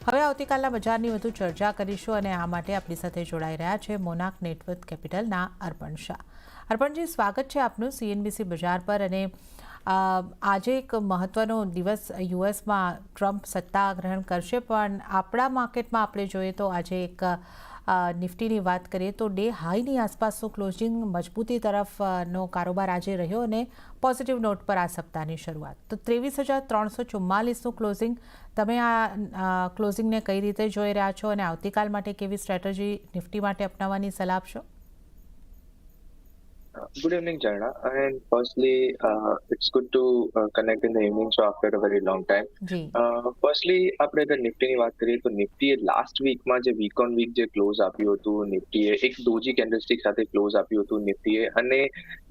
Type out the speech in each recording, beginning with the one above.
હવે આવતીકાલના બજારની વધુ ચર્ચા કરીશું અને આ માટે આપણી સાથે જોડાઈ રહ્યા છે મોનાક નેટવર્ક કેપિટલના અર્પણ શાહ. અર્પણજી, સ્વાગત છે આપનું CNBC બજાર પર. અને આજે એક મહત્વનો દિવસ યુએસમાં ટ્રમ્પ સત્તા ગ્રહણ કરશે, પણ આપણા માર્કેટમાં આપણે જોઈએ તો આજે એક નિફ્ટીની વાત કરીએ તો ડે હાઈની આસપાસનું ક્લોઝિંગ મજબૂતી તરફનો કારોબાર આજે રહ્યો અને પોઝિટિવ નોટ પર આ સપ્તાહની શરૂઆત. તો 23,344નું ક્લોઝિંગ, તમે આ ક્લોઝિંગને કઈ રીતે જોઈ રહ્યા છો અને આવતીકાલ માટે કેવી સ્ટ્રેટેજી નિફ્ટી માટે અપનાવવાની સલાહ આપશો? Good evening, Jarna. And firstly, it's good to connect in the evening show after a very long time. જી ફર્સ્ટલી આપણે અગર નિફ્ટીની વાત કરીએ તો નિફ્ટીએ લાસ્ટ વીકમાં જે વીક ઓન વીક જે ક્લોઝ આપ્યું હતું, નિફ્ટીએ એક ડોજી કેન્ડલસ્ટિક સાથે ક્લોઝ આપ્યું હતું નિફ્ટીએ, અને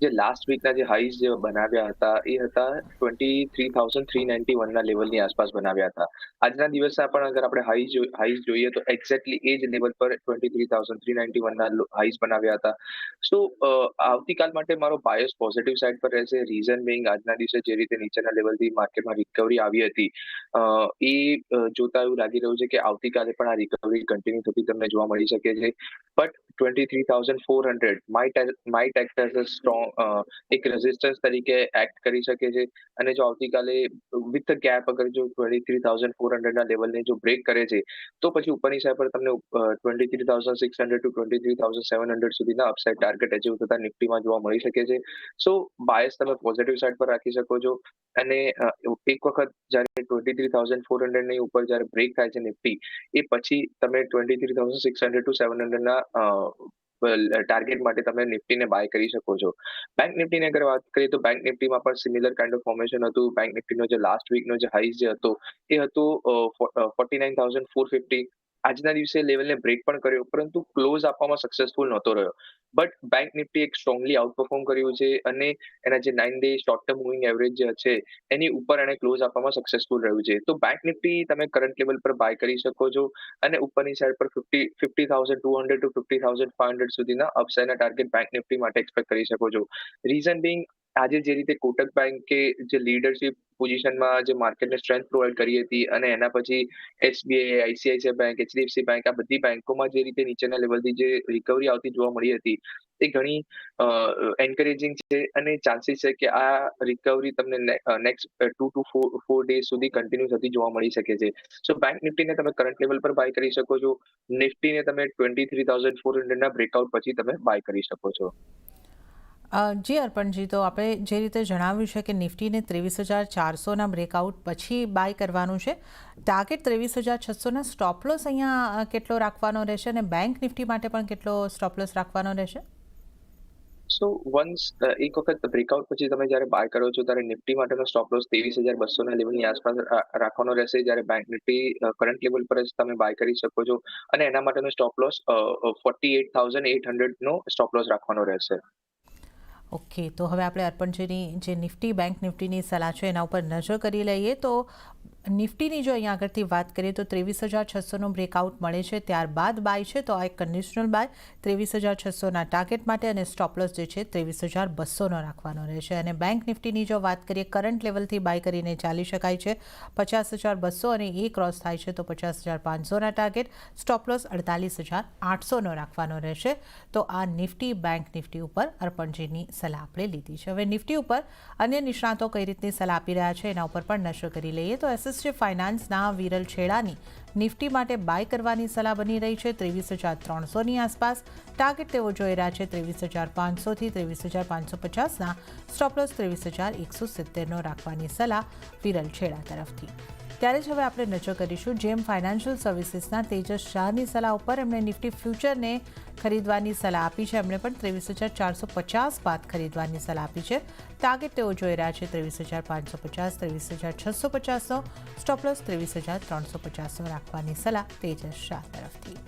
જે લાસ્ટ વીકના જે હાઈઝ જે બનાવ્યા હતા એ હતા 23,391ના લેવલની આસપાસ બનાવ્યા હતા. આજના દિવસના પણ અગર આપણે હાઈઝ જોઈએ તો એક્ઝેક્ટલી એ જ લેવલ પર 23,391ના હાઈઝ બનાવ્યા હતા. સો આવતીકાલ માટે મારો બાયસ પોઝિટિવ સાઇડ પર રહેશે. રીઝન બિંગ, આજના દિવસે જે રીતે નીચેના લેવલથી માર્કેટમાં રિકવરી આવી હતી એ જોતા એવું લાગી રહ્યું છે કે આવતીકાલે પણ આ રિકવરી કન્ટિન્યુ થતી તમને જોવા મળી શકે છે. But 23,400 might act as a strong એક રેઝિસ્ટન્સ તરીકે એક્ટ કરી શકે છે. અને જો આવતીકાલે વિથ ગેપ અગર જો 23,400ના લેવલને જો બ્રેક કરે છે તો પછી ઉપરની સાઈડ પર તમને 23,600 ટુ 23,700 સુધીના અપસાઇડ ટાર્ગેટ અચીવ થતા નિફ્ટીમાં જોવા મળી શકે છે. સો બાયસ તમે પોઝિટિવ સાઈડ પર રાખી શકો છો. અને એક વખત જ્યારે 23,400ની ઉપર જ્યારે બ્રેક થાય છે નિફ્ટી, એ પછી તમે 23,600 ટુ 700ના ટાર્ગેટ માટે તમે નિફ્ટીને બાય કરી શકો છો. બેંક નિફ્ટીની અગર વાત કરીએ તો બેંક નિફ્ટીમાં પણ સિમિલર કાઇન્ડ ઓફ ફોર્મેશન હતું. બેંક નિફ્ટીનો જે લાસ્ટ વીકનો જે હાઈઝ જે હતો એ હતો 49,450. આજના દિવસે લેવલને બ્રેક પણ કર્યો, પરંતુ ક્લોઝ આપવામાં સક્સેસફુલ નહોતો રહ્યો. બટ બેંક નિફ્ટી એક સ્ટ્રોંગલી આઉટ પરફોર્મ કર્યું છે અને એના જે 9 day short term moving average જે છે એની ઉપર એને ક્લોઝ આપવામાં સક્સેસફુલ રહ્યું છે. તો બેંક નિફ્ટી તમે કરંટ લેવલ પર બાય કરી શકો છો અને ઉપરની સાઈડ પર 50,200 ટુ 50,500 સુધીના અપસાઇડના ટાર્ગેટ બેંક નિફ્ટી માટે એક્સપેક્ટ કરી શકો છો. રીઝન બિંગ, આજે જે રીતે કોટક બેંકે જે લીડરશિપ પોઝિશનમાં જે માર્કેટને સ્ટ્રેન્થ પ્રોવાઈડ કરી હતી અને એના પછી SBI, ICICI bank, HDFC bank, આ બધી બેંકોમાં જે રીતે નીચેના લેવલથી જે રિકવરી આવતી જોવા મળી હતી એ ઘણી એન્કરેજિંગ છે અને ચાન્સીસ છે કે આ રિકવરી તમને નેક્સ્ટ 2 ટુ 4 ડેઝ સુધી કન્ટિન્યુ થતી જોવા મળી શકે છે. સો બેંક નિફ્ટીને તમે કરંટ લેવલ પર બાય કરી શકો છો. નિફ્ટીને તમે 23,400ના બ્રેકઆઉટ પછી તમે બાય કરી શકો છો. જી અર્પણજી, તો આપણે જે રીતે જણાવ્યું છે કે નિફ્ટીને 23,400ના બ્રેકઆઉટ પછી બાય કરવાનું છે. ટાર્ગેટ 23,600ના સ્ટોપલોસ અહીંયા કેટલો રાખવાનો રહેશે અને બેંક નિફ્ટી માટે પણ કેટલો સ્ટોપલોસ રાખવાનો રહેશે? સો વન્સ એક વખત બ્રેકઆઉટ પછી તમે જ્યારે બાય કરો છો ત્યારે નિફ્ટી માટેનો સ્ટોપ લોસ 23,200ના લેવલની આસપાસ રાખવાનો રહેશે, જ્યારે બેંક નિફ્ટી કરંટ લેવલ પર જ તમે બાય કરી શકો છો અને એના માટેનો સ્ટોપ લોસ 48,800નો સ્ટોપ લોસ રાખવાનો રહેશે. ઓકે, તો હવે આપણે અર્પણજીની જે નિફ્ટી બેંક નિફ્ટીની સલાહ છે એના ઉપર નજર કરી લઈએ. તો નિફ્ટીની જો અહીંયા આગળથી વાત કરીએ તો 23,600નો બ્રેકઆઉટ મળે છે, ત્યારબાદ બાય છે, તો આ એક કન્ડિશનલ બાય 23,600ના ટાર્ગેટ માટે અને સ્ટોપલોસ જે છે 23,200નો રાખવાનો રહેશે. અને બેંક નિફ્ટીની જો વાત કરીએ કરંટ લેવલથી બાય કરીને ચાલી શકાય છે 50,200 અને એ ક્રોસ થાય છે તો 50,500ના ટાર્ગેટ, સ્ટોપલોસ 48,800નો રાખવાનો રહેશે. તો આ નિફ્ટી બેંક નિફ્ટી ઉપર અર્પણજીની સલાહ આપણે લીધી છે. હવે નિફ્ટી ઉપર અન્ય નિષ્ણાતો કઈ રીતની સલાહ આપી રહ્યા છે એના ઉપર પણ નજર કરી લઈએ. તો SSJ ફાઇનાન્સના વિરલ છેડાની નિફ્ટી માટે બાય કરવાની સલાહ બની રહી છે 23,300ની આસપાસ. ટાર્ગેટ તેઓ જોઈ રહ્યા છે 23,500થી 23,550ના, સ્ટોપલોસ 23,170નો રાખવાની સલાહ વિરલ છેડા તરફથી. ત્યારે જ હવે આપણે નજર કરીશું જેમ ફાઇનાન્શિયલ સર્વિસીસના તેજસ શાહની સલાહ ઉપર. એમણે નિફ્ટી ફ્યુચરને ખરીદવાની સલાહ આપી છે. એમણે પણ 23,450 બાદ ખરીદવાની સલાહ આપી છે. ટાર્ગેટ તેઓ જોઈ રહ્યા છે 23,550, 23,650નો, સ્ટોપલોસ 23,350નો રાખવાની સલાહ તેજસ શાહ તરફથી.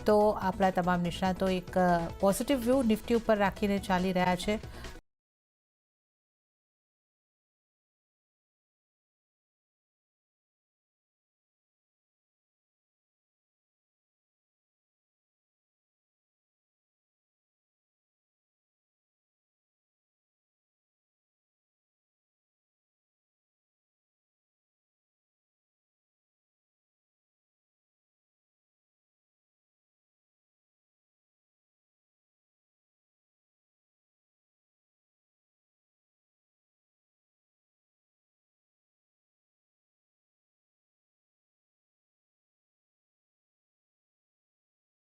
તો આપણા તમામ નિષ્ણાતો એક પોઝિટિવ વ્યૂ નિફ્ટી ઉપર રાખીને ચાલી રહ્યા છે.